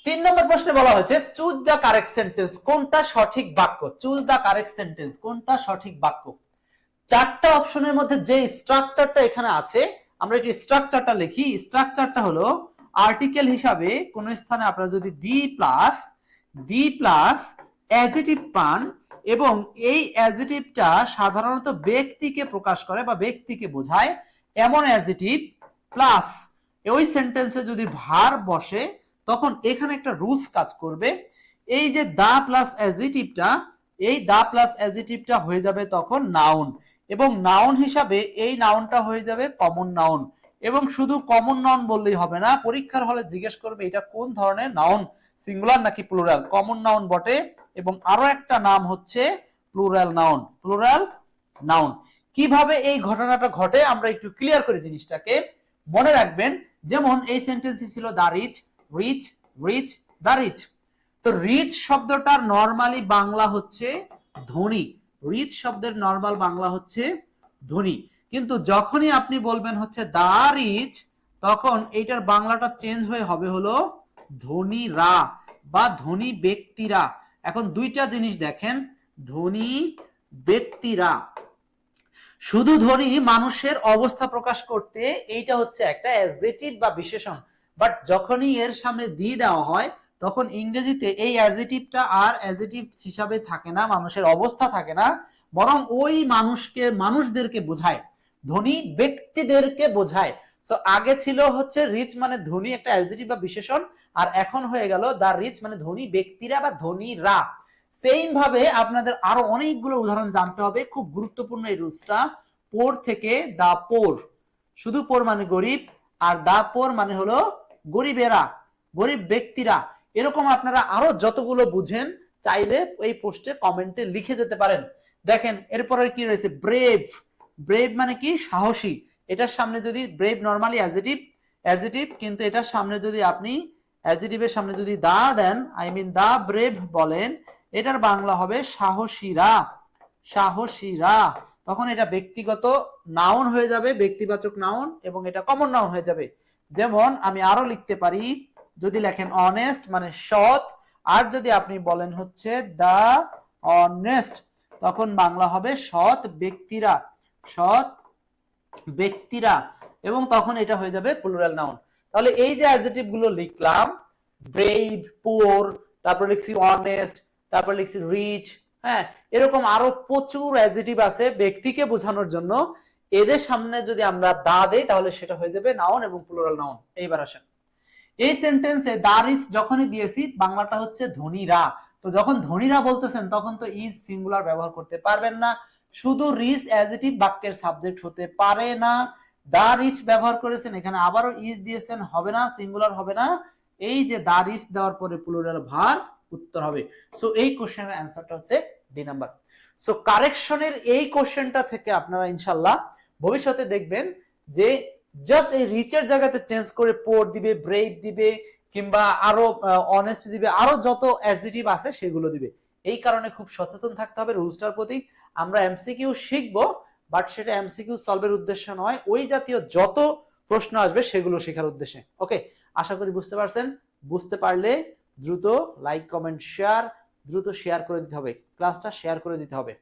3 নম্বর প্রশ্নে বলা হয়েছে চুজ দ্য কারেক্ট সেন্টেন্স, কোনটা সঠিক বাক্য। চুজ দ্য কারেক্ট সেন্টেন্স, কোনটা সঠিক বাক্য। চারটা অপশনের মধ্যে যে স্ট্রাকচারটা এখানে আছে, আমরা একটু স্ট্রাকচারটা লিখি। স্ট্রাকচারটা হলো আর্টিকেল হিসাবে কোন স্থানে আপনারা যদি দি প্লাস অ্যাডজেক্টিভ পান এবং এই অ্যাডজেক্টিভটা সাধারণত ব্যক্তিকে প্রকাশ করে বা ব্যক্তিকে বোঝায়, এমন অ্যাডজেক্টিভ প্লাস ওই সেন্টেন্সে যদি ভার্ব বসে, তখন এখানে একটা রুলস কাজ করবে। এই যে দা প্লাস অ্যাডজেক্টিভটা, এই দা প্লাস অ্যাডজেক্টিভটা হয়ে যাবে তখন নাউন, এবং নাউন হিসাবে এই নাউনটা হয়ে যাবে কমন নাউন। এবং শুধু কমন নাউন বললেই হবে না, পরীক্ষার হলে জিজ্ঞেস করবে এটা কোন ধরনের নাউন, সিঙ্গুলার নাকি প্লুরাল। কমন নাউন বটে, এবং আরো একটা নাম হচ্ছে প্লুরাল নাউন। Plural noun. কিভাবে এই ঘটনাটা ঘটে আমরা একটু ক্লিয়ার করে জিনিসটাকে মনে রাখবেন। যেমন এই সেন্টেন্সে ছিল the reach, reach, reach, the reach. তো রিচ শব্দটার নরমালি বাংলা হচ্ছে ধনী। রিচ শব্দের নরমাল বাংলা হচ্ছে ধনী, কিন্তু যখনই আপনি বলবেন হচ্ছে দা রিচ, তখন এইটার বাংলাটা চেঞ্জ হয়ে হবে হলো ধনীরা বা ধনী ব্যক্তিরা। এখন দুইটা জিনিস দেখেন, ধনী ব্যক্তিরা, শুধু ধনী মানুষের অবস্থা প্রকাশ করতে এইটা হচ্ছে একটা অ্যাডজেক্টিভ বা বিশেষণ, বাট যখনই এর সামনে দি দেওয়া হয় তখন ইংরেজিতে এই অ্যাডজেক্টিভটা আর অ্যাডজেক্টিভ হিসাবে থাকে না, মানুষের অবস্থা থাকে না, বরং ওই মানুষদেরকে বোঝায়, ধনী ব্যক্তিদেরকে বোঝায়। সো আগে ছিল হচ্ছে রিচ মানে ধনী একটা অ্যাডজেক্টিভ বা বিশেষণ, আর এখন হয়ে গেল দা রিচ মানে ধনী ব্যক্তিরা বা ধনীরা। সেম ভাবে আপনাদের আরো অনেকগুলো উদাহরণ জানতে হবে, খুব গুরুত্বপূর্ণ এই রুলসটা। পোর থেকে দা পোর, শুধু পোর মানে গরিব, আর দা পোর মানে হলো গরিবেরা, গরিব ব্যক্তিরা। এরকম আপনারা আরো যতগুলো বুঝেন চাইলে এই পোস্টে কমেন্টে লিখে যেতে পারেন। দেখেন এরপরে কি রয়েছে, ব্রেভ। ব্রেভ মানে কি সাহসী। এটার সামনে যদি ব্রেভ নরমালি অ্যাডজেক্টিভ, কিন্তু এটার সামনে যদি আপনি অ্যাডজেক্টিভের সামনে যদি দা দেন, আই মিন দা ব্রেভ বলেন, এটার বাংলা হবে সাহসীরা, সাহসীরা। তখন এটা ব্যক্তিগত নাউন হয়ে যাবে, ব্যক্তিবাচক নাউন, এবং এটা কমন নাউন হয়ে যাবে। যেমন আমি আরো লিখতে পারি, যদি লেখেন অনেস্ট মানে সৎ, আর যদি আপনি বলেন হচ্ছে দা অনেস্ট, তখন বাংলা হবে সৎ ব্যক্তিরা, সৎ ব্যক্তিরা, এবং তখন এটা হয়ে যাবে প্লুরাল নাউন। তাহলে এই যে অ্যাডজেক্টিভ গুলো লিখলাম, ব্রেভ, পুওর, তারপর লিখছি অনেস্ট, তারপর লিখছি রিচ, হ্যাঁ, এরকম আরো প্রচুর অ্যাডজেক্টিভ আছে ব্যক্তিকে বোঝানোর জন্য। এদের সামনে যদি আমরা দা দেই তাহলে সেটা হয়ে যাবে নাউন এবং প্লুরাল নাউন। এইবার আসেন, এই সেন্টেন্সে দা রিচ যখনই দিয়েছি বাংলাটা হচ্ছে ধনীরা। তো যখন ধনীরা বলতেছেন তখন তো ইজ সিঙ্গুলার ব্যবহার করতে পারবেন না, শুধু রিচ অ্যাডজেক্টিভ বাক্যের সাবজেক্ট হতে পারে না। দা রিচ ব্যবহার করেছেন, এখানে আবারও ইজ দিয়েছেন, হবে না, সিঙ্গুলার হবে না। এই যে দা রিচ দেওয়ার পরে প্লুরাল ভার্ব উত্তর হবে। সো এই কোশ্চেনের অ্যান্সারটা হচ্ছে ডি নাম্বার। সো কারেকশনের এই কোশ্চেনটা থেকে আপনারা ইনশাআল্লাহ ভবিষ্যতে দেখবেন যে জাস্ট এই রিচের জায়গাতে চেঞ্জ করে পোর দিবে, ব্রেভ দিবে, কিংবা আরো অনেস্ট দিবে, আরো যত অ্যাডজেক্টিভ আছে সেগুলো দিবে। এই কারণে খুব সচেতন থাকতে হবে রুলসটার প্রতি। আমরা এমসিকিউ শিখবো, বাট সেটা এমসিকিউ সলভের উদ্দেশ্য নয়, ওই জাতীয় যত প্রশ্ন আসবে সেগুলো শেখার উদ্দেশ্যে। ওকে, আশা করি বুঝতে পারছেন। বুঝতে পারলে দ্রুত লাইক, কমেন্ট, শেয়ার, দ্রুত শেয়ার করে দিতে হবে, ক্লাসটা শেয়ার করে দিতে হবে।